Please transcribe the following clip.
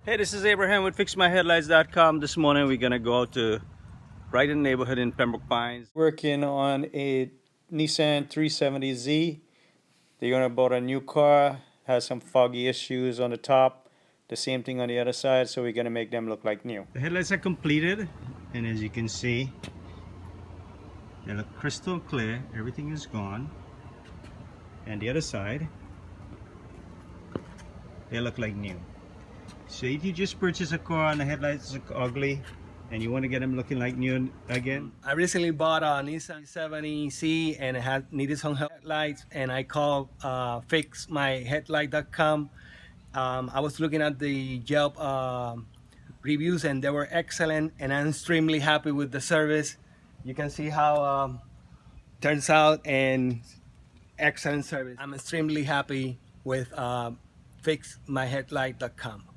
Hey, this is Abraham with FixMyHeadlights.com. This morning we're gonna go out to right in the neighborhood in Pembroke Pines. Working on a Nissan 370Z. They're gonna buy a new car, has some foggy issues on the top. The same thing on the other side, so we're gonna make them look like new. The headlights are completed, and as you can see, they look crystal clear. Everything is gone. And the other side, they look like new. So if you just purchase a car and the headlights look ugly and you want to get them looking like new again, I recently bought a Nissan 70Z and it had needed some headlights, and I called fixmyheadlight.com. I was looking at the Yelp reviews and they were excellent, and I'm extremely happy with the service. You can see how turns out, and excellent service. I'm extremely happy with fixmyheadlight.com.